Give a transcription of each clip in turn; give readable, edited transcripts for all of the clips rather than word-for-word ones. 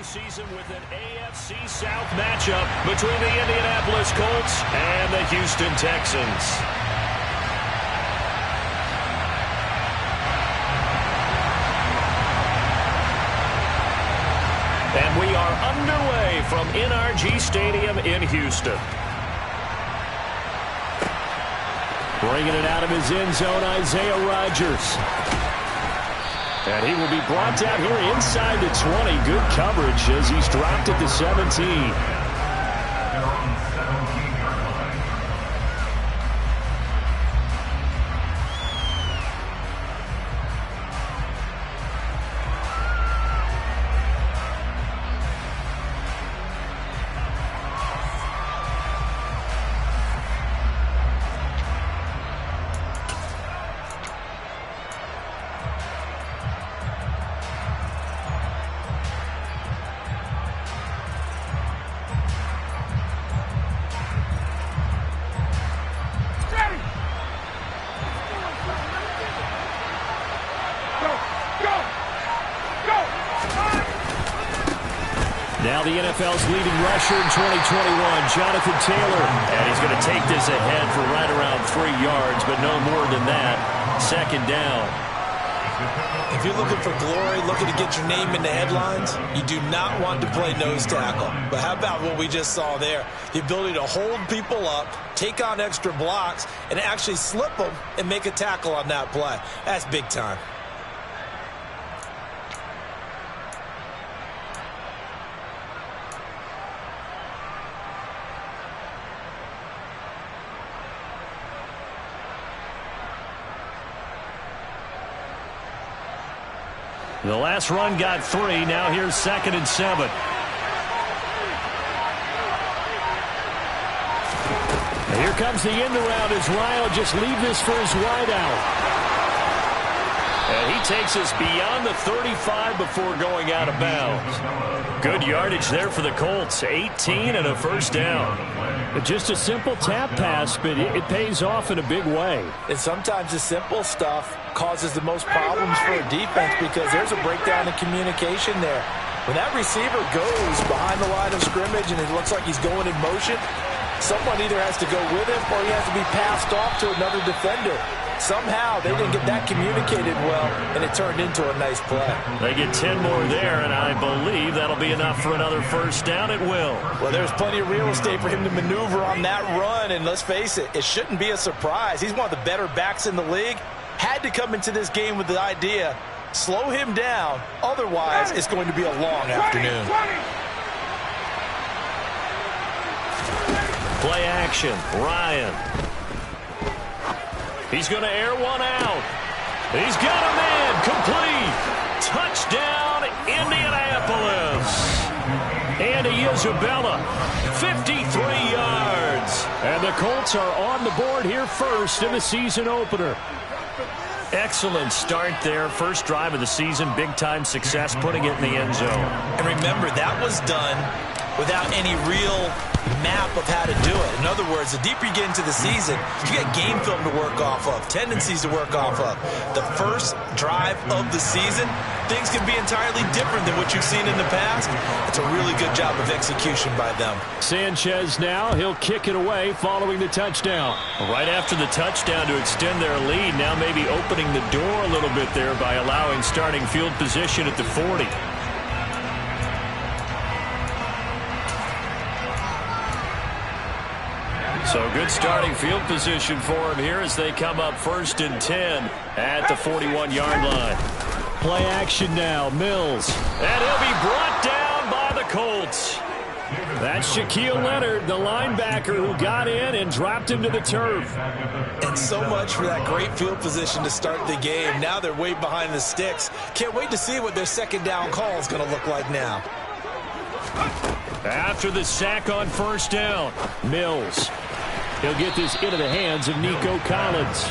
season with an AFC South matchup between the Indianapolis Colts and the Houston Texans. And we are underway from NRG Stadium in Houston. Bringing it out of his end zone, Isaiah Rodgers. And he will be brought down here inside the 20. Good coverage as he's dropped at the 17. Now the NFL's leading rusher in 2021, Jonathan Taylor. And he's going to take this ahead for right around 3 yards, but no more than that. Second down. If you're looking for glory, looking to get your name in the headlines, you do not want to play nose tackle. But how about what we just saw there? The ability to hold people up, take on extra blocks, and actually slip them and make a tackle on that play. That's big time. The last run got 3. Now here's 2nd and 7. And here comes the end around as Ryan will just leave this for his wideout. And he takes us beyond the 35 before going out of bounds. Good yardage there for the Colts. 18 and a first down. Just a simple tap pass, but it pays off in a big way. And sometimes the simple stuff causes the most problems for a defense because there's a breakdown in communication there. When that receiver goes behind the line of scrimmage and it looks like he's going in motion, someone either has to go with him or he has to be passed off to another defender. Somehow they didn't get that communicated well, and it turned into a nice play. They get 10 more there, and I believe that'll be enough for another first down. It will. Well, there's plenty of real estate for him to maneuver on that run, and let's face it, it shouldn't be a surprise. He's one of the better backs in the league. Had to come into this game with the idea, slow him down, otherwise it's going to be a long afternoon. Play action, Ryan. He's going to air one out. He's got a man complete. Touchdown, Indianapolis. Andy Isabella, 53 yards. And the Colts are on the board here first in the season opener. Excellent start there. First drive of the season, big-time success, putting it in the end zone. And remember, that was done without any real map of how to do it. In other words, the deeper you get into the season, you got game film to work off of, tendencies to work off of. The first drive of the season, things can be entirely different than what you've seen in the past. It's a really good job of execution by them. Sanchez now, he'll kick it away following the touchdown. Right after the touchdown to extend their lead, now maybe opening the door a little bit there by allowing starting field position at the 40. So good starting field position for him here as they come up 1st and 10 at the 41-yard line. Play action now, Mills. And he'll be brought down by the Colts. That's Shaquille Leonard, the linebacker who got in and dropped him to the turf. And so much for that great field position to start the game. Now they're way behind the sticks. Can't wait to see what their second down call is going to look like now. After the sack on 1st down, Mills. He'll get this into the hands of Nico Collins.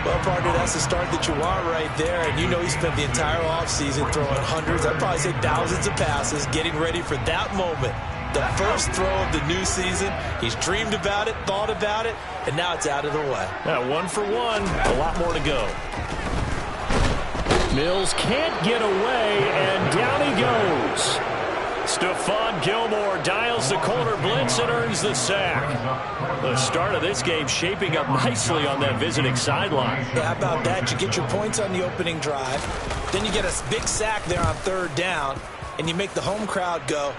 Well, partner, that's the start that you want right there. And you know he spent the entire offseason throwing hundreds, I'd probably say thousands of passes, getting ready for that moment. The first throw of the new season. He's dreamed about it, thought about it, and now it's out of the way. Now, 1 for 1, a lot more to go. Mills can't get away, and down he goes. Stephon Gilmore dials the corner blitz and earns the sack. The start of this game shaping up nicely on that visiting sideline. Yeah, how about that? You get your points on the opening drive. Then you get a big sack there on third down. And you make the home crowd go,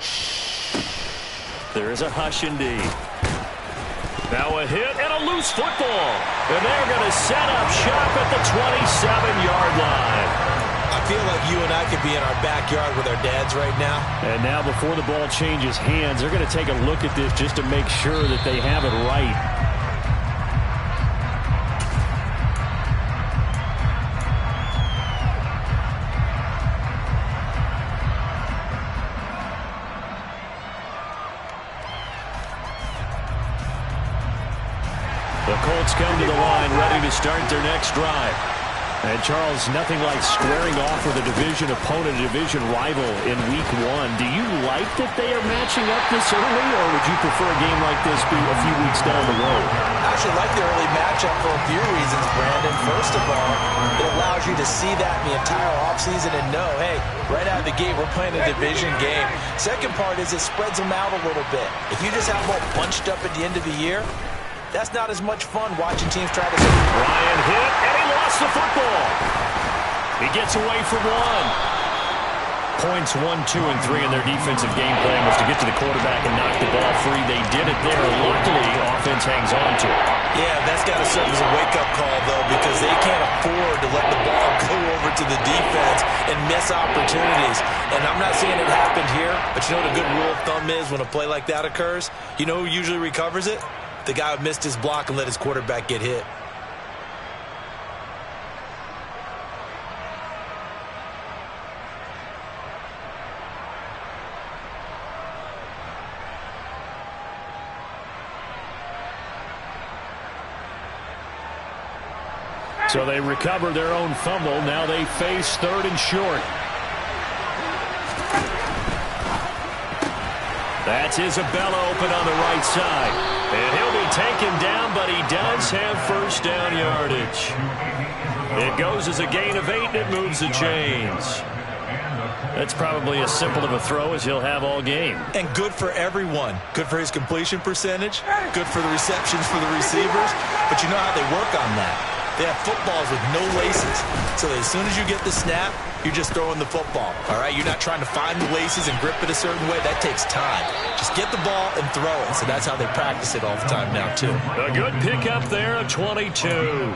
shh. There is a hush indeed. Now a hit and a loose football. And they're going to set up shop at the 27-yard line. I feel like you and I could be in our backyard with our dads right now. And now before the ball changes hands, they're going to take a look at this just to make sure that they have it right. The Colts come to the line ready to start their next drive. And, Charles, nothing like squaring off with a division opponent, a division rival in Week 1. Do you like that they are matching up this early, or would you prefer a game like this be a few weeks down the road? I actually like the early matchup for a few reasons, Brandon. First of all, it allows you to see that in the entire offseason and know, hey, right out of the gate, we're playing a division game. Second part is it spreads them out a little bit. If you just have them all bunched up at the end of the year, that's not as much fun watching teams try to... Ryan hit, and he lost the football. He gets away from one. Points 1, 2, and 3 in their defensive game plan was to get to the quarterback and knock the ball free. They did it there. Luckily, offense hangs on to it. Yeah, that's got to serve as a wake-up call, though, because they can't afford to let the ball go over to the defense and miss opportunities. And I'm not saying it happened here, but you know what a good rule of thumb is when a play like that occurs? You know who usually recovers it? The guy who missed his block and let his quarterback get hit. So they recover their own fumble. Now they face third and short. That's Isabella open on the right side. And he'll be taken down, but he does have first down yardage. It goes as a gain of 8, and it moves the chains. That's probably as simple of a throw as he'll have all game. And good for everyone. Good for his completion percentage. Good for the receptions for the receivers. But you know how they work on that. They have footballs with no laces. So that as soon as you get the snap, you're just throwing the football. All right? You're not trying to find the laces and grip it a certain way. That takes time. Just get the ball and throw it. So that's how they practice it all the time now, too. A good pickup there, a 22.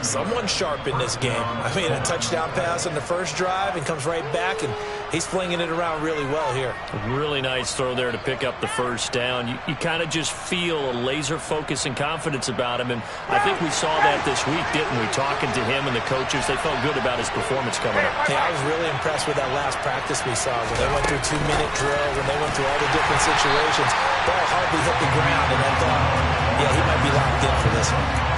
Someone sharp in this game. I mean, a touchdown pass on the first drive and comes right back, and he's flinging it around really well here. A really nice throw there to pick up the first down. You kind of just feel a laser focus and confidence about him, and I think we saw that this week, didn't we? Talking to him and the coaches, they felt good about his performance coming up. Yeah, I was really impressed with that last practice we saw when they went through 2-minute drill, when they went through all the different situations. Ball hardly hit the ground, and I thought, yeah, he might be locked in for this one.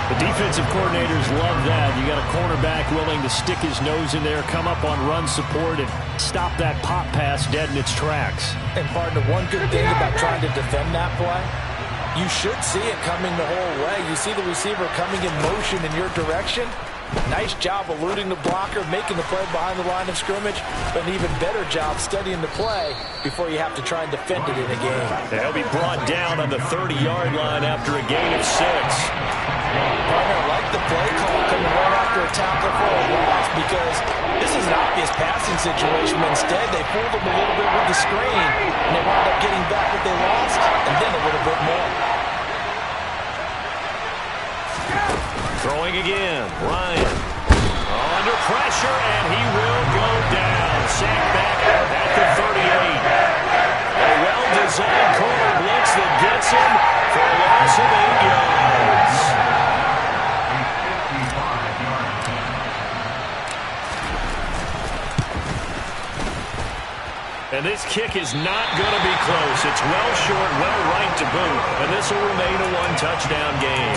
The defensive coordinators love that. You got a cornerback willing to stick his nose in there, come up on run support, and stop that pop pass dead in its tracks. And partner, one good thing about trying to defend that play, you should see it coming the whole way. You see the receiver coming in motion in your direction. Nice job eluding the blocker, making the play behind the line of scrimmage, but an even better job studying the play before you have to try and defend it in a game. They'll be brought down on the 30-yard line after a gain of 6. Partner, I like the play call coming right after a tackle for a loss because this is an obvious passing situation. Instead, they fooled them a little bit with the screen, and they wound up getting back what they lost, and then a little bit more. Throwing again, Ryan. Under pressure, and he will go down. Sacked back at the 38. A well-designed corner blitz that gets him for a loss of 8 yards. And this kick is not going to be close. It's well short, well right to boot, and this will remain a one-touchdown game.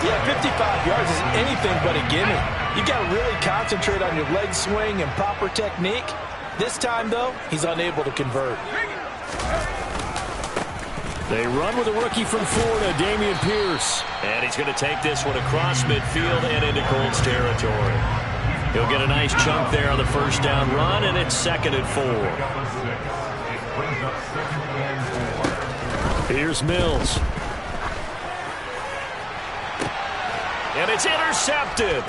Yeah, 55 yards is anything but a gimme. You got to really concentrate on your leg swing and proper technique. This time, though, he's unable to convert. They run with a rookie from Florida, Dameon Pierce. And he's going to take this one across midfield and into Colts territory. He'll get a nice chunk there on the first down run, and it's 2nd and 4. Here's Mills. And it's intercepted.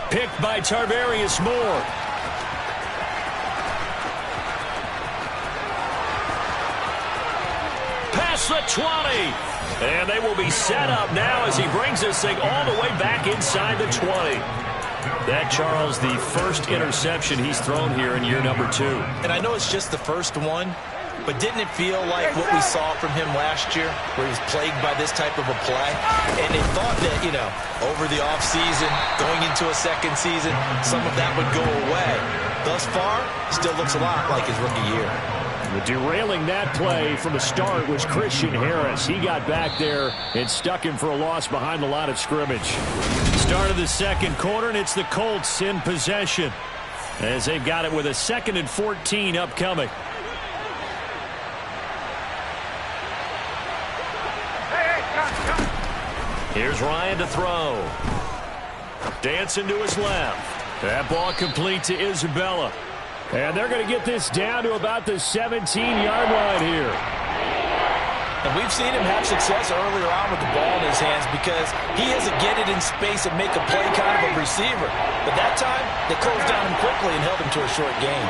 Picked by Tarvarius Moore. Past the 20. And they will be set up now as he brings this thing all the way back inside the 20. That, Charles, the first interception he's thrown here in year number 2. And I know it's just the first one, but didn't it feel like what we saw from him last year, where he was plagued by this type of a play? And they thought that, you know, over the offseason, going into a second season, some of that would go away. Thus far, still looks a lot like his rookie year. Derailing that play from the start was Christian Harris. He got back there and stuck him for a loss behind the line of scrimmage. Start of the second quarter, and it's the Colts in possession as they've got it with a 2nd and 14 upcoming. Here's Ryan to throw. Dancing to his left. That ball complete to Isabella. And they're going to get this down to about the 17-yard line here. And we've seen him have success earlier on with the ball in his hands because he has to get it in space and make a play kind of a receiver. But that time, they closed down him quickly and held him to a short gain.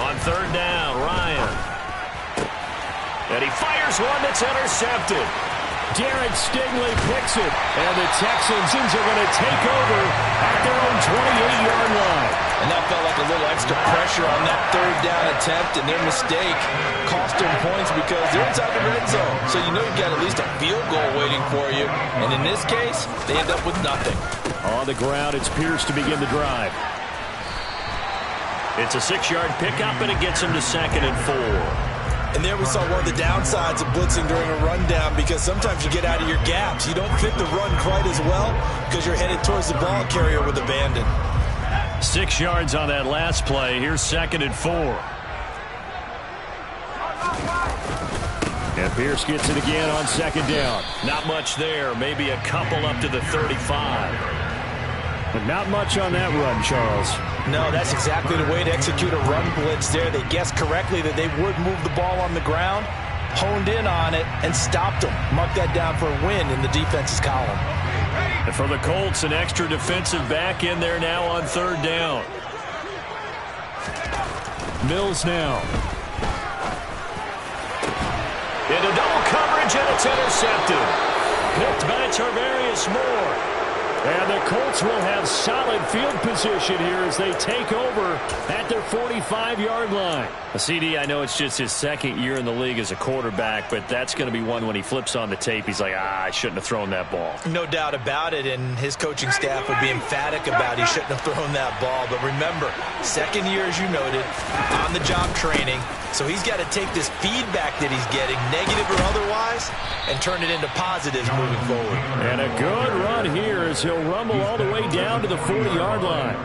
On 3rd down, Ryan. And he fires one that's intercepted. Derek Stingley picks it, and the Texans are going to take over at their own 28-yard line. And that felt like a little extra pressure on that 3rd down attempt, and their mistake cost them points because they're inside the red zone. So you know you've got at least a field goal waiting for you. And in this case, they end up with nothing. On the ground, it's Pierce to begin the drive. It's a 6-yard pickup, and it gets him to 2nd and 4. And there we saw one of the downsides of blitzing during a rundown because sometimes you get out of your gaps. You don't fit the run quite as well because you're headed towards the ball carrier with abandon. 6 yards on that last play. Here's 2nd and 4. And Pierce gets it again on 2nd down. Not much there. Maybe a couple up to the 35. But not much on that run, Charles. No, that's exactly the way to execute a run blitz there. They guessed correctly that they would move the ball on the ground, honed in on it, and stopped them. Mark that down for a win in the defense's column. And for the Colts, an extra defensive back in there now on 3rd down. Mills now. Into double coverage, and it's intercepted. Picked by Tarvarius Moore. And the Colts will have solid field position here as they take over at their 45-yard line. CD, I know it's just his 2nd year in the league as a quarterback, but that's going to be one when he flips on the tape. He's like, I shouldn't have thrown that ball. No doubt about it, and his coaching staff would be emphatic about he shouldn't have thrown that ball. But remember, 2nd year, as you noted, on-the-job training. So he's got to take this feedback that he's getting, negative or otherwise, and turn it into positives moving forward. And a good run here as he'll rumble all the way down to the 40-yard line.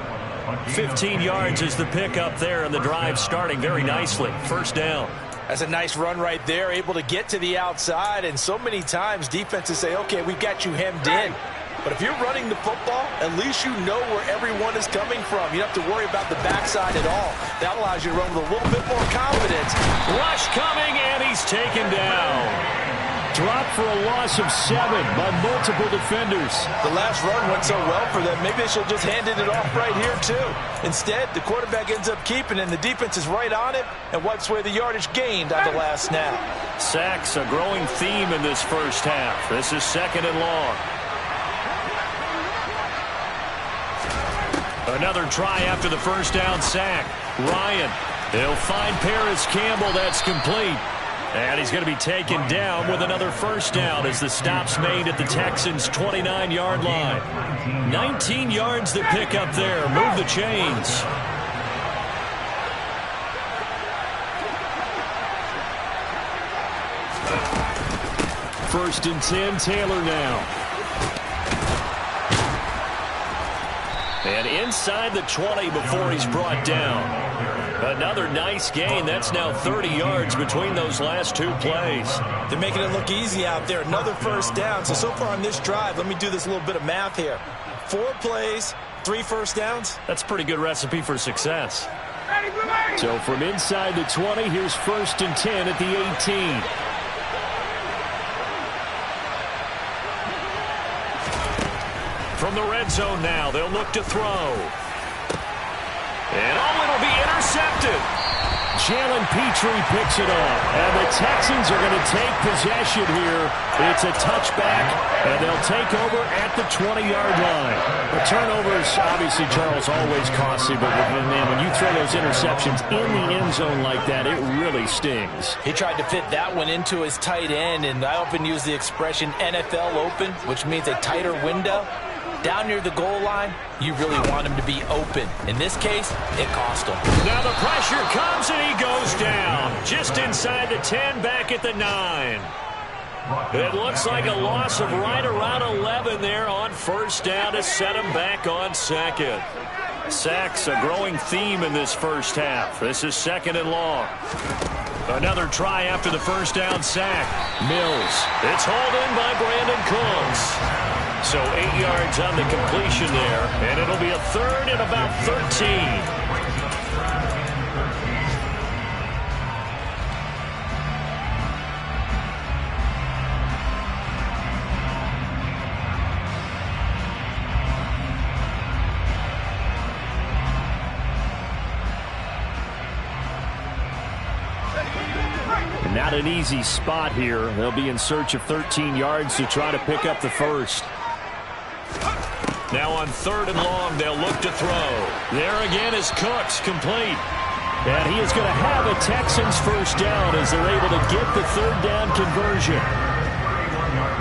15 yards is the pickup there, and the drive starting very nicely. 1st down. That's a nice run right there, able to get to the outside, and so many times defenses say, okay, we've got you hemmed in. But if you're running the football, at least you know where everyone is coming from. You don't have to worry about the backside at all. That allows you to run with a little bit more confidence. Rush coming, and he's taken down. Dropped for a loss of 7 by multiple defenders. The last run went so well for them, maybe they should have just handed it off right here, too. Instead, the quarterback ends up keeping it, and the defense is right on it and wipes away the yardage gained on the last snap. Sacks, a growing theme in this first half. This is 2nd and long. Another try after the first down sack. Ryan, he'll find Paris Campbell. That's complete. And he's going to be taken down with another 1st down as the stop's made at the Texans' 29-yard line. 19 yards to pick up there. Move the chains. First and 10, Taylor now. And inside the 20 before he's brought down. Another nice gain. That's now 30 yards between those last 2 plays. They're making it look easy out there. Another 1st down. So far on this drive, let me do this little bit of math here. 4 plays, 3 first downs. That's a pretty good recipe for success. So from inside the 20, here's 1st and 10 at the 18. From the red zone now, they'll look to throw. And it'll be intercepted. Jalen Petrie picks it up, and the Texans are going to take possession here. It's a touchback, and they'll take over at the 20-yard line. The turnovers, obviously, Charles, always costly, but man, when you throw those interceptions in the end zone like that, it really stings. He tried to fit that one into his tight end, and I often use the expression NFL open, which means a tighter window. Down near the goal line, you really want him to be open. In this case, it cost him. Now the pressure comes, and he goes down. Just inside the 10, back at the 9. It looks like a loss of right around 11 there on 1st down to set him back on 2nd. Sacks a growing theme in this first half. This is 2nd and long. Another try after the 1st down sack. Mills. It's hauled in by Brandon Cooks. So 8 yards on the completion there, and it'll be a 3rd and about 13. Not an easy spot here. They'll be in search of 13 yards to try to pick up the 1st. Now on 3rd and long, they'll look to throw. There again is Cooks, complete. And he is going to have a Texans 1st down as they're able to get the 3rd down conversion.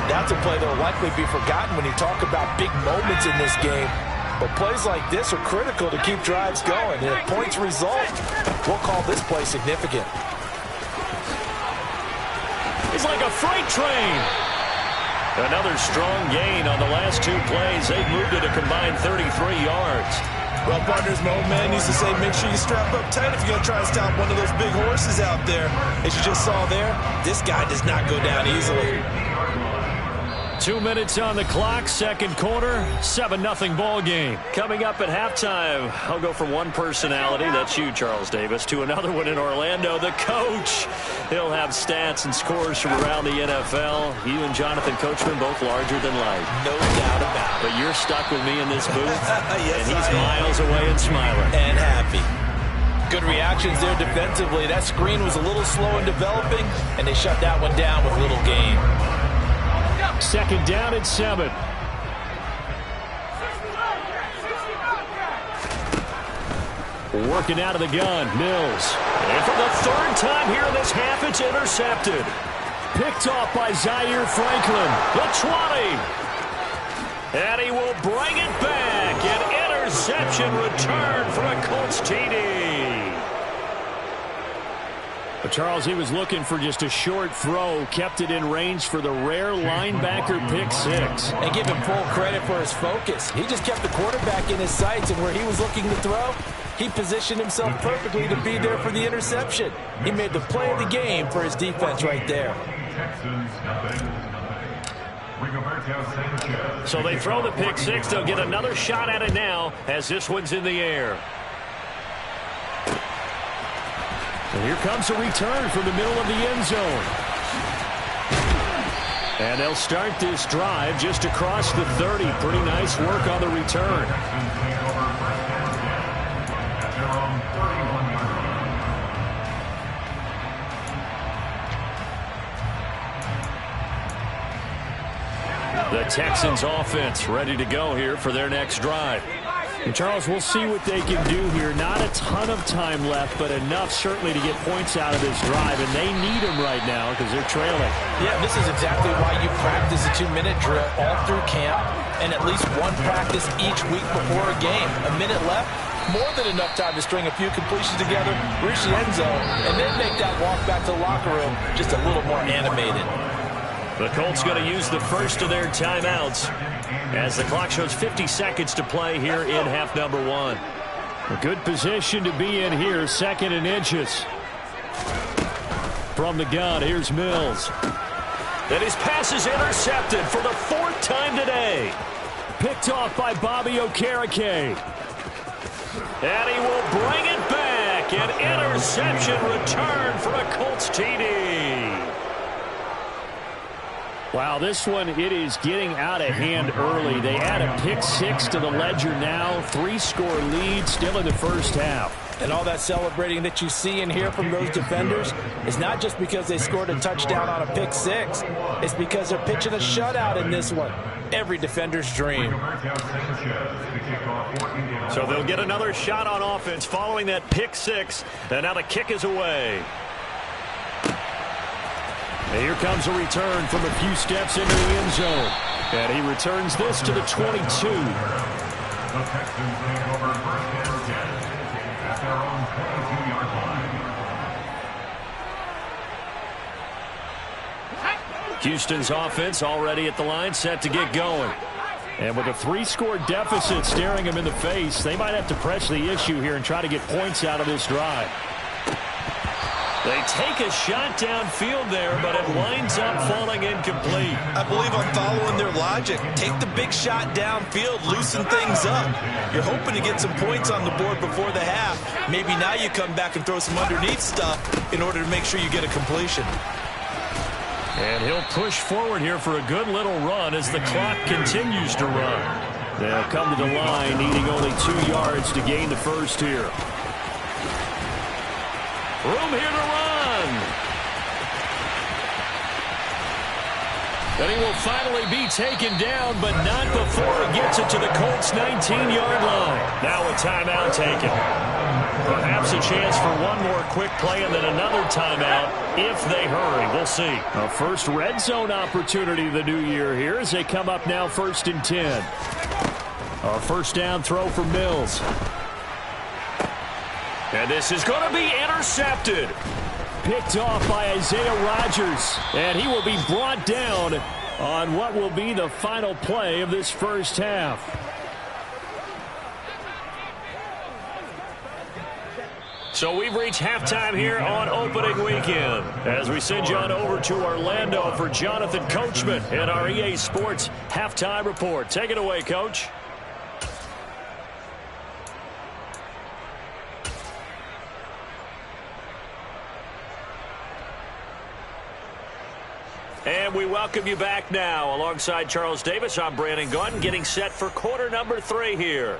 That's a play that will likely be forgotten when you talk about big moments in this game. But plays like this are critical to keep drives going. And if points result, we'll call this play significant. It's like a freight train. Another strong gain on the last 2 plays. They've moved it a combined 33 yards. Well, partners, my old man used to say, make sure you strap up tight if you're going to try to stop one of those big horses out there. As you just saw there, this guy does not go down easily. 2 minutes on the clock, 2nd quarter, 7-0 ball game. Coming up at halftime, I'll go from one personality, that's you, Charles Davis, to another one in Orlando, the coach. He'll have stats and scores from around the NFL. You and Jonathan Coachman both larger than life. No doubt about it. But you're stuck with me in this booth, yes, and he's miles away and smiling. And happy. Good reactions there defensively. That screen was a little slow in developing, and they shut that one down with little gain. 2nd down and 7. Working out of the gun, Mills. And for the 3rd time here in this half, it's intercepted. Picked off by Zaire Franklin. The 20. And he will bring it back. An interception return for a Colts TD. But Charles, he was looking for just a short throw, kept it in range for the rare linebacker pick 6. And give him full credit for his focus. He just kept the quarterback in his sights, and where he was looking to throw, he positioned himself perfectly to be there for the interception. He made the play of the game for his defense right there. So they throw the pick 6. They'll get another shot at it now as this one's in the air. And here comes a return from the middle of the end zone. And they'll start this drive just across the 30. Pretty nice work on the return. The Texans offense ready to go here for their next drive. And Charles, we'll see what they can do here. Not a ton of time left, but enough certainly to get points out of this drive, and they need them right now because they're trailing. Yeah, this is exactly why you practice a 2-minute drill all through camp and at least one practice each week before a game. A minute left, more than enough time to string a few completions together, reach the end zone, and then make that walk back to the locker room just a little more animated. The Colts going to use the first of their timeouts as the clock shows 50 seconds to play here in half number 1. A good position to be in here, 2nd and inches. From the gun, here's Mills. And his pass is intercepted for the 4th time today. Picked off by Bobby Okereke. And he will bring it back. An interception return for a Colts TD. Wow, this one, it is getting out of hand early. They add a pick 6 to the ledger now. 3-score lead still in the first half. And all that celebrating that you see and hear from those defenders is not just because they scored a touchdown on a pick 6. It's because they're pitching a shutout in this one. Every defender's dream. So they'll get another shot on offense following that pick 6. And now the kick is away. And here comes a return from a few steps into the end zone. And he returns this to the 22. The Texans take over first and 10 at their own 22-yard line. Houston's offense already at the line, set to get going. And with a 3-score deficit staring him in the face, they might have to press the issue here and try to get points out of this drive. They take a shot downfield there, but it winds up falling incomplete. I believe I'm following their logic. Take the big shot downfield, loosen things up. You're hoping to get some points on the board before the half. Maybe now you come back and throw some underneath stuff in order to make sure you get a completion. And he'll push forward here for a good little run as the clock continues to run. They'll come to the line, needing only 2 yards to gain the first here. Room here to run. And he will finally be taken down, but not before he gets it to the Colts' 19-yard line. Now a timeout taken. Perhaps a chance for one more quick play and then another timeout if they hurry. We'll see. A first red zone opportunity of the new year here as they come up now 1st and 10. A first down throw for Mills. And this is going to be intercepted. Picked off by Isaiah Rodgers. And he will be brought down on what will be the final play of this first half. So we've reached halftime here on opening weekend. As we send you on over to Orlando for Jonathan Coachman in our EA Sports halftime report. Take it away, Coach. And we welcome you back now. Alongside Charles Davis, I'm Brandon Gunn, getting set for quarter number 3 here.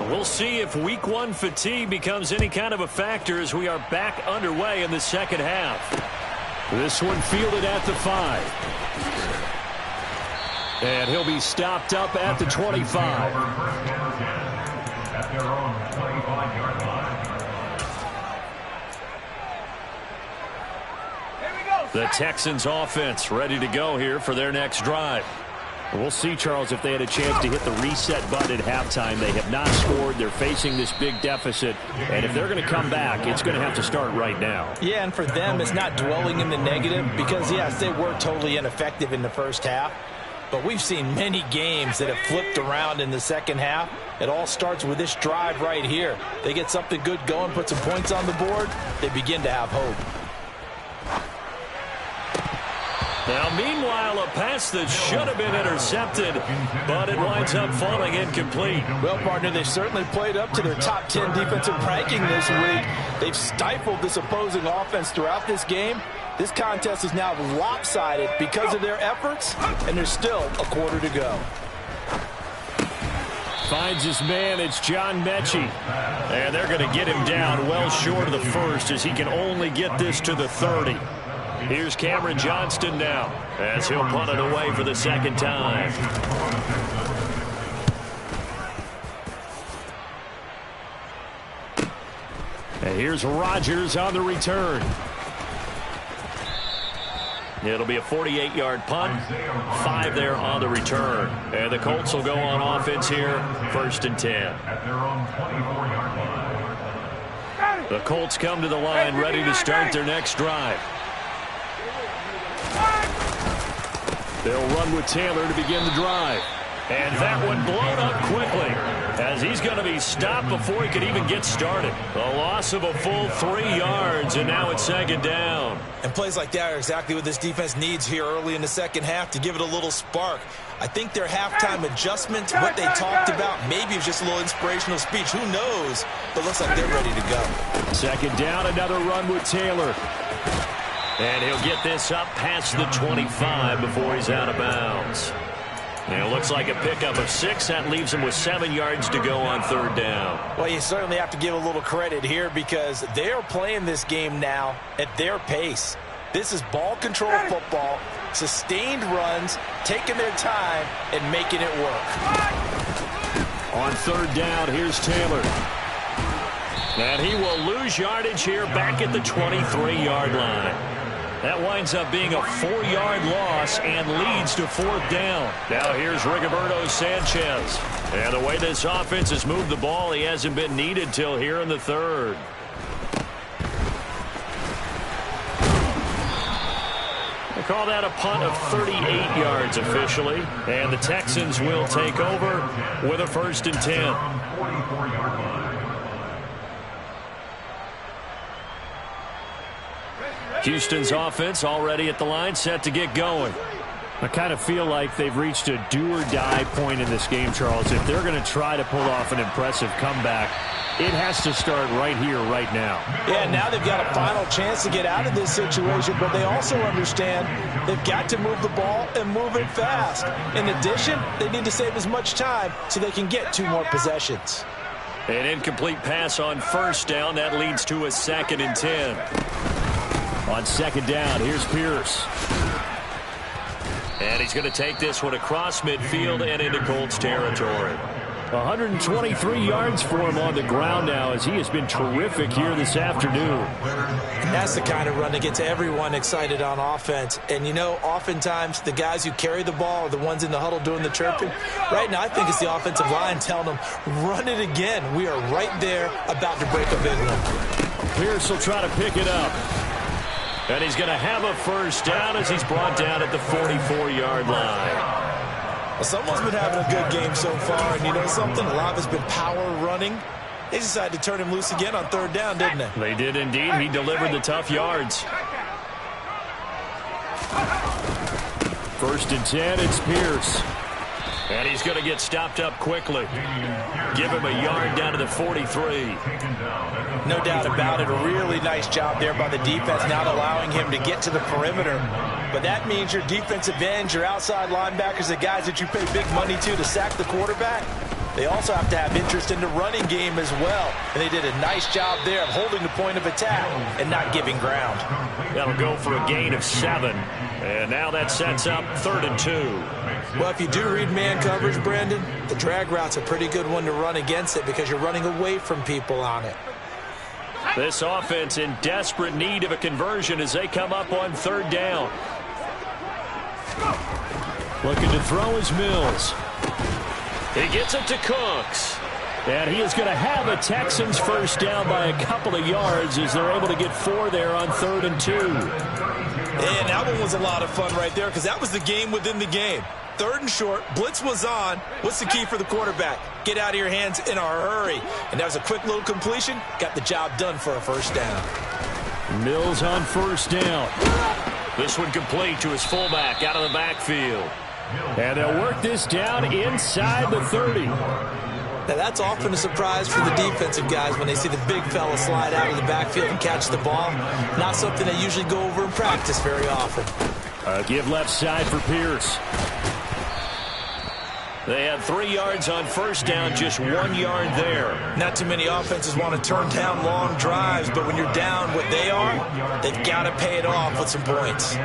We'll see if week 1 fatigue becomes any kind of a factor as we are back underway in the second half. This one fielded at the 5. And he'll be stopped up at the 25. At their own 25-yard line. The Texans offense ready to go here for their next drive. We'll see, Charles, if they had a chance to hit the reset button at halftime. They have not scored. They're facing this big deficit. And if they're going to come back, it's going to have to start right now. Yeah, and for them, it's not dwelling in the negative because, yes, they were totally ineffective in the first half. But we've seen many games that have flipped around in the second half. It all starts with this drive right here. They get something good going, put some points on the board, they begin to have hope. Now, meanwhile, a pass that should have been intercepted, but it winds up falling incomplete. Well, partner, they've certainly played up to their top 10 defensive ranking this week. They've stifled this opposing offense throughout this game. This contest is now lopsided because of their efforts, and there's still a quarter to go. Finds his man, it's John Mechie. And they're going to get him down well short of the first as he can only get this to the 30. Here's Cameron Johnston now as he'll punt it away for the second time. And here's Rodgers on the return. It'll be a 48-yard punt, 5 there on the return. And the Colts will go on offense here, 1st and 10. The Colts come to the line ready to start their next drive. They'll run with Taylor to begin the drive. And that one blown up quickly as he's going to be stopped before he could even get started. A loss of a full 3 yards, and now it's second down. And plays like that are exactly what this defense needs here early in the second half to give it a little spark. I think their halftime adjustment, what they talked about, maybe it was just a little inspirational speech. Who knows? But looks like they're ready to go. Second down, another run with Taylor. And he'll get this up past the 25 before he's out of bounds. And it looks like a pickup of 6. That leaves him with 7 yards to go on third down. Well, you certainly have to give a little credit here because they are playing this game now at their pace. This is ball control football, sustained runs, taking their time, and making it work. On third down, here's Taylor. And he will lose yardage here back at the 23-yard line. That winds up being a 4-yard loss and leads to fourth down. Now here's Rigoberto Sanchez. And the way this offense has moved the ball, he hasn't been needed till here in the third. They call that a punt of 38 yards officially. And the Texans will take over with a 1st and 10. Houston's offense already at the line, set to get going. I kind of feel like they've reached a do-or-die point in this game, Charles. If they're going to try to pull off an impressive comeback, it has to start right here, right now. Yeah, now they've got a final chance to get out of this situation, but they also understand they've got to move the ball and move it fast. In addition, they need to save as much time so they can get 2 more possessions. An incomplete pass on first down. That leads to a 2nd and 10. On second down, here's Pierce. And he's going to take this one across midfield and into Colts territory. 123 yards for him on the ground now as he has been terrific here this afternoon. That's the kind of run that gets everyone excited on offense. And, you know, oftentimes the guys who carry the ball are the ones in the huddle doing the chirping. Right now, I think it's the offensive line telling them, run it again. We are right there about to break a big one. Pierce will try to pick it up. And he's going to have a first down as he's brought down at the 44-yard line. Well, someone's been having a good game so far, and you know something? A lot of it's been power running. They decided to turn him loose again on third down, didn't they? They did indeed. He delivered the tough yards. 1st and 10, it's Pierce. And he's going to get stopped up quickly. Give him a yard down to the 43. No doubt about it. A really nice job there by the defense, not allowing him to get to the perimeter. But that means your defensive ends, your outside linebackers, the guys that you pay big money to sack the quarterback, they also have to have interest in the running game as well. And they did a nice job there of holding the point of attack and not giving ground. That'll go for a gain of 7. And now that sets up 3rd and 2. Well, if you do read man coverage, Brandon, the drag route's a pretty good one to run against it because you're running away from people on it. This offense in desperate need of a conversion as they come up on 3rd down. Looking to throw is Mills. He gets it to Cooks. And he is going to have a Texans first down by a couple of yards as they're able to get 4 there on 3rd and 2. And that one was a lot of fun right there because that was the game within the game. 3rd and short, blitz was on. What's the key for the quarterback? Get out of your hands in a hurry. And that was a quick little completion. Got the job done for a first down. Mills on first down. This one complete to his fullback out of the backfield. And they'll work this down inside the 30. Now, that's often a surprise for the defensive guys when they see the big fella slide out of the backfield and catch the ball. Not something they usually go over in practice very often. Give left side for Pierce. They had 3 yards on first down, just 1 yard there. Not too many offenses want to turn down long drives, but when you're down what they are, they've got to pay it off with some points.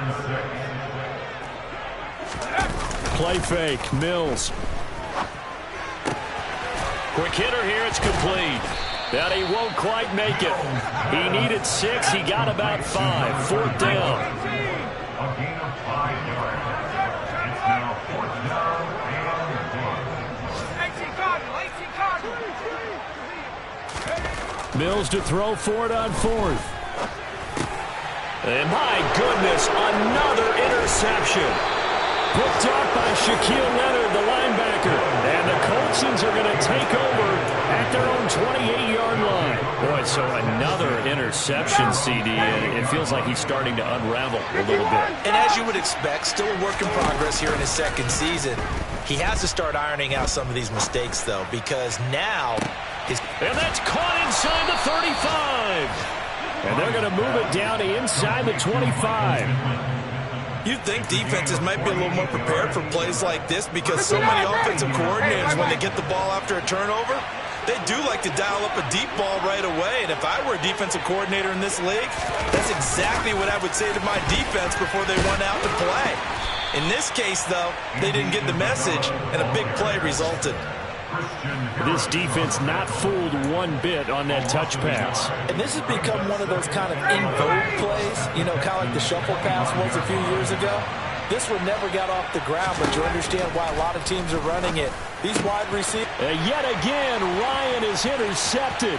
Play fake, Mills. Quick hitter here, it's complete. But he won't quite make it. He needed 6, he got about 5. 4th down. A gain of 5 yards. It's now 4th down and 1. Mills to throw for it on 4th. And my goodness, another interception. Picked up by Shaquille Leonard, the linebacker. take over at their own 28-yard line. Boy, so another interception, CD, and it feels like he's starting to unravel a little bit. And as you would expect, still a work in progress here in his second season. He has to start ironing out some of these mistakes, though, because now And that's caught inside the 35. And they're going to move it down to inside the 25. You'd think defenses might be a little more prepared for plays like this because so many offensive coordinators, when they get the ball after a turnover, they do like to dial up a deep ball right away. And if I were a defensive coordinator in this league, that's exactly what I would say to my defense before they run out to play. In this case, though, they didn't get the message, and a big play resulted. This defense not fooled one bit on that touch pass. And this has become one of those kind of in vogue plays, you know, kind of like the shuffle pass was a few years ago. This one never got off the ground, but you understand why a lot of teams are running it. These wide receivers. Yet again, Ryan is intercepted.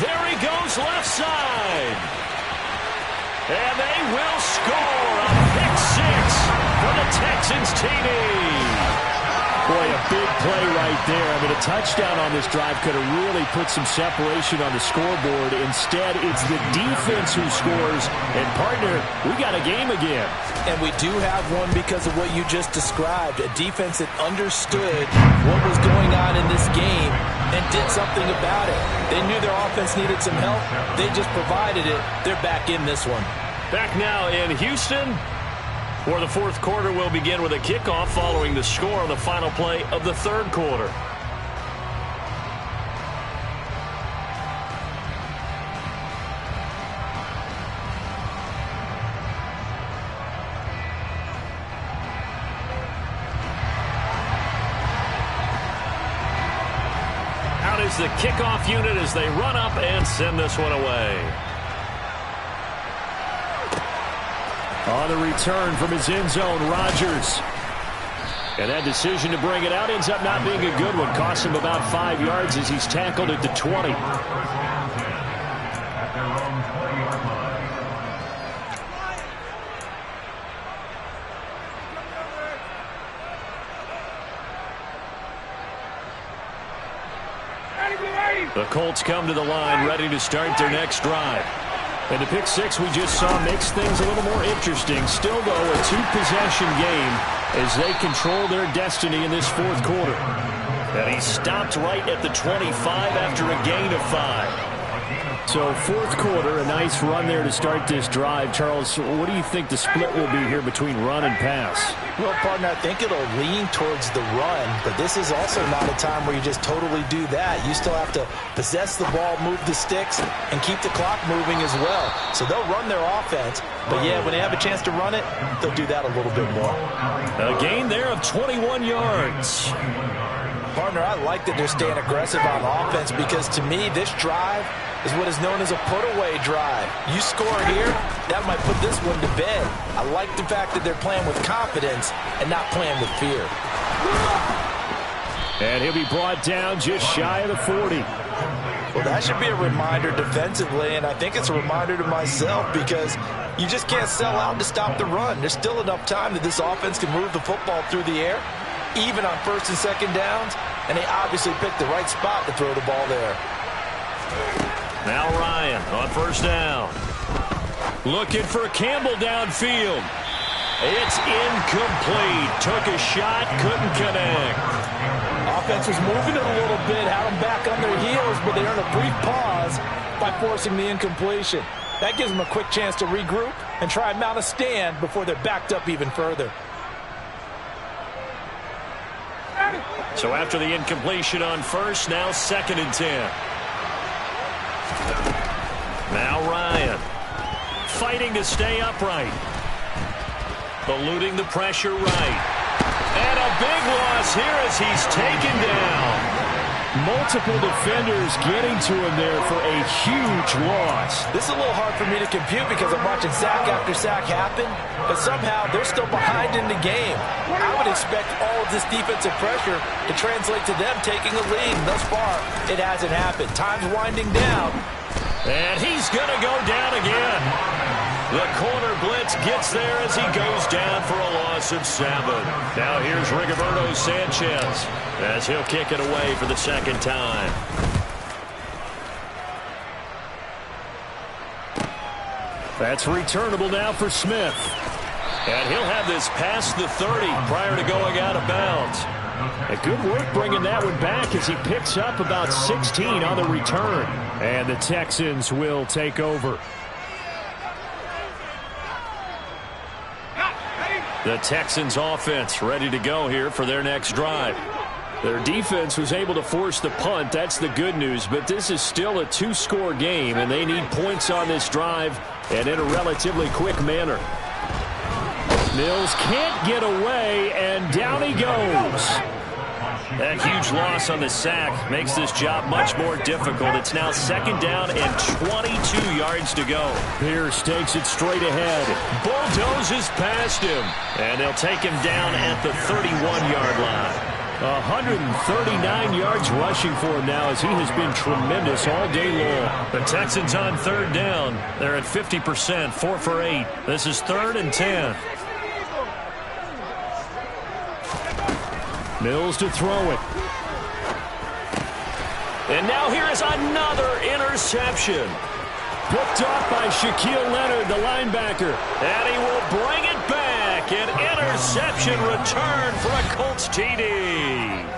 There he goes left side. And they will score a pick six for the Texans TD. Boy, a big play right there. I mean, a touchdown on this drive could have really put some separation on the scoreboard. Instead, it's the defense who scores. And, partner, we got a game again. And we do have one because of what you just described. A defense that understood what was going on in this game and did something about it. They knew their offense needed some help. They just provided it. They're back in this one. Back now in Houston, where the fourth quarter will begin with a kickoff following the score on the final play of the third quarter. Out is the kickoff unit as they run up and send this one away. On the return from his end zone, Rodgers. And that decision to bring it out ends up not being a good one. Cost him about 5 yards as he's tackled at the 20. At their own 20-yard line. The Colts come to the line ready to start their next drive. And the pick six we just saw makes things a little more interesting. Still, though, a two-possession game as they control their destiny in this fourth quarter. And he stopped right at the 25 after a gain of 5. So fourth quarter, a nice run there to start this drive. Charles, what do you think the split will be here between run and pass? Well, partner, I think it'll lean towards the run, but this is also not a time where you just totally do that. You still have to possess the ball, move the sticks, and keep the clock moving as well. So they'll run their offense, but yeah, when they have a chance to run it, they'll do that a little bit more. A gain there of 21 yards. Partner, I like that they're staying aggressive on offense because to me, this drive is what is known as a put-away drive. You score here, that might put this one to bed. I like the fact that they're playing with confidence and not playing with fear. And he'll be brought down just shy of the 40. Well, that should be a reminder defensively, and I think it's a reminder to myself because you just can't sell out to stop the run. There's still enough time that this offense can move the football through the air, even on first and second downs, and they obviously picked the right spot to throw the ball there. Now Ryan on first down. Looking for Campbell downfield. It's incomplete. Took a shot, couldn't connect. Offense was moving it a little bit, had them back on their heels, but they earned a brief pause by forcing the incompletion. That gives them a quick chance to regroup and try and mount a stand before they're backed up even further. So after the incompletion on first, now 2nd and 10. Now Ryan fighting to stay upright. Eluding the pressure right. And a big loss here as he's taken down. Multiple defenders getting to him there for a huge loss. This is a little hard for me to compute because I'm watching sack after sack happen, but somehow they're still behind in the game. I would expect all of this defensive pressure to translate to them taking a lead. And thus far, it hasn't happened. Time's winding down. And he's going to go down again. The corner blitz gets there as he goes down for a loss of 7. Now here's Rigoberto Sanchez as he'll kick it away for the second time. That's returnable now for Smith. And he'll have this past the 30 prior to going out of bounds. A good work bringing that one back as he picks up about 16 on the return. And the Texans will take over. The Texans offense ready to go here for their next drive. Their defense was able to force the punt. That's the good news. But this is still a 2-score game, and they need points on this drive and in a relatively quick manner. Mills can't get away, and down he goes. That huge loss on the sack makes this job much more difficult. It's now second down and 22 yards to go. Pierce takes it straight ahead. Bulldozes past him, and they'll take him down at the 31-yard line. 139 yards rushing for him now as he has been tremendous all day long. The Texans on third down. They're at 50%, 4 for 8. This is 3rd and 10. Mills to throw it. And now here is another interception. Picked off by Shaquille Leonard, the linebacker. And he will bring it back. An interception return for a Colts TD.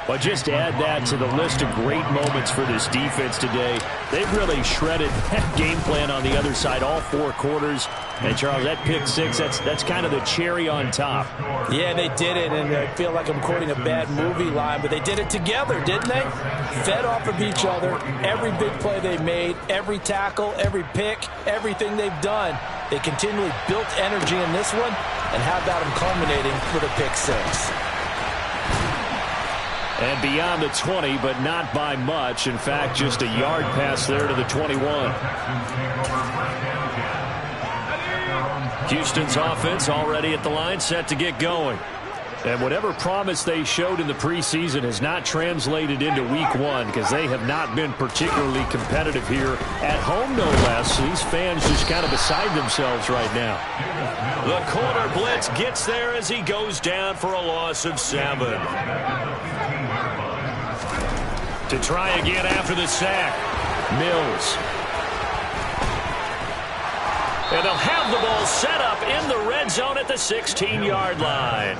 But just add that to the list of great moments for this defense today. They've really shredded that game plan on the other side all 4 quarters. And, Charles, that pick 6, that's kind of the cherry on top. Yeah, they did it, and I feel like I'm quoting a bad movie line, but they did it together, didn't they? Fed off of each other, every big play they made, every tackle, every pick, everything they've done. They continually built energy in this one, and how about them culminating with a pick 6? And beyond the 20, but not by much. In fact, just a yard pass there to the 21. Houston's offense already at the line, set to get going. And whatever promise they showed in the preseason has not translated into week 1 because they have not been particularly competitive here at home, no less. These fans just kind of beside themselves right now. The corner blitz gets there as he goes down for a loss of 7. To try again after the sack, Mills. And they'll have the ball set up in the red zone at the 16-yard line.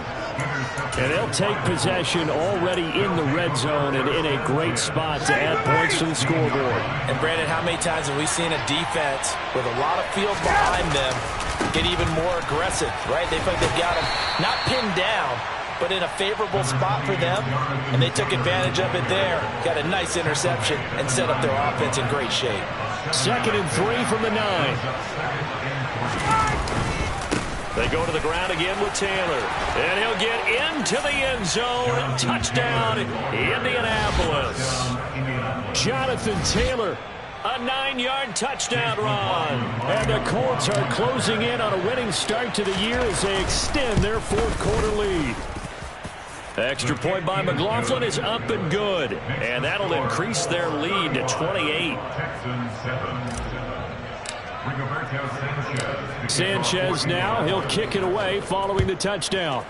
And they'll take possession already in the red zone and in a great spot to add points to the scoreboard. And, Brandon, how many times have we seen a defense with a lot of field behind them get even more aggressive, right? They feel like they've got them not pinned down, but in a favorable spot for them, and they took advantage of it there. Got a nice interception and set up their offense in great shape. 2nd and 3 from the 9. They go to the ground again with Taylor. And he'll get into the end zone. Touchdown, Indianapolis. Jonathan Taylor. A 9-yard touchdown run. And the Colts are closing in on a winning start to the year as they extend their 4th quarter lead. Extra point by McLaughlin is up and good. And that'll increase their lead to 28. Sanchez now, he'll kick it away following the touchdown.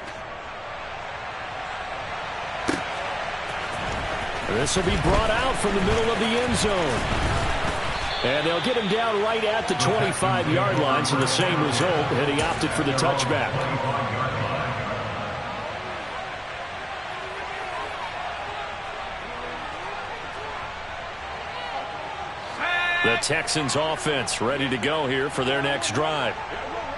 This will be brought out from the middle of the end zone. And they'll get him down right at the 25-yard line, so the same result, and he opted for the touchback. The Texans offense ready to go here for their next drive.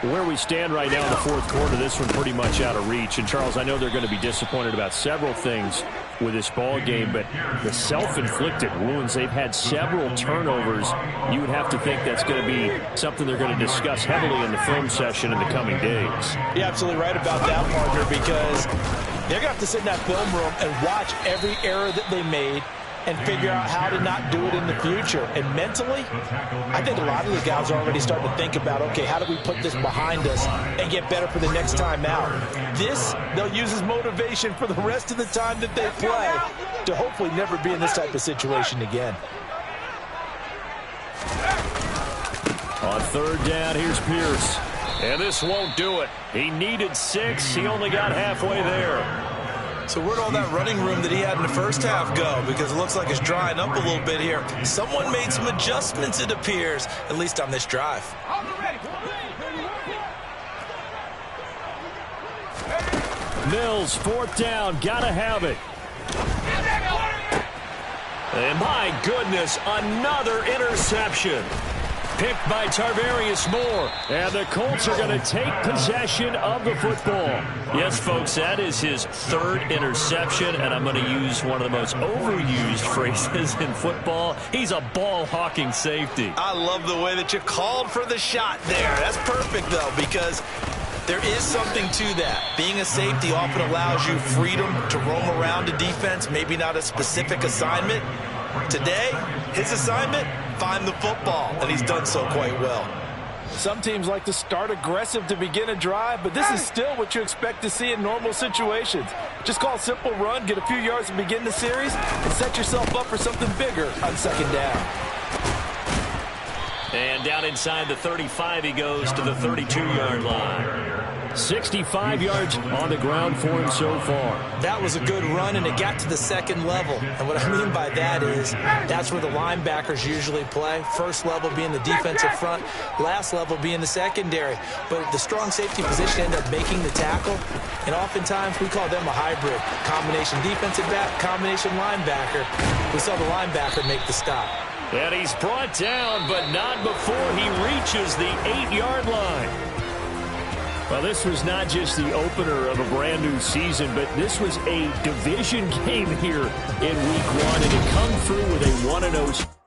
Where we stand right now in the 4th quarter, this one pretty much out of reach. And, Charles, I know they're going to be disappointed about several things with this ball game, but the self-inflicted wounds, they've had several turnovers. You would have to think that's going to be something they're going to discuss heavily in the film session in the coming days. You're absolutely right about that, partner, because they're going to have to sit in that film room and watch every error that they made and figure out how to not do it in the future. And mentally, I think a lot of the guys are already starting to think about, okay, how do we put this behind us and get better for the next time out? This, they'll use as motivation for the rest of the time that they play to hopefully never be in this type of situation again. On third down, here's Pierce. And this won't do it. He needed 6. He only got halfway there. So where'd all that running room that he had in the first half go? Because it looks like it's drying up a little bit here. Someone made some adjustments, it appears, at least on this drive. Mills, fourth down, gotta have it. And my goodness, another interception. Picked by Tarvarius Moore. And the Colts are going to take possession of the football. Yes, folks, that is his 3rd interception, and I'm going to use one of the most overused phrases in football. He's a ball-hawking safety. I love the way that you called for the shot there. That's perfect, though, because there is something to that. Being a safety often allows you freedom to roam around a defense, maybe not a specific assignment. Today, his assignment, find the football, and he's done so quite well. Some teams like to start aggressive to begin a drive, but this is still what you expect to see in normal situations. Just call a simple run, get a few yards to begin the series, and set yourself up for something bigger on second down. And down inside the 35, he goes to the 32-yard line. 65 yards on the ground for him so far. That was a good run, and it got to the second level. And what I mean by that is that's where the linebackers usually play. First level being the defensive front, last level being the secondary. But the strong safety position ended up making the tackle, and oftentimes we call them a hybrid. Combination defensive back, combination linebacker. We saw the linebacker make the stop. And he's brought down, but not before he reaches the 8-yard line. Well, this was not just the opener of a brand new season, but this was a division game here in week 1, and it come through with a 1-0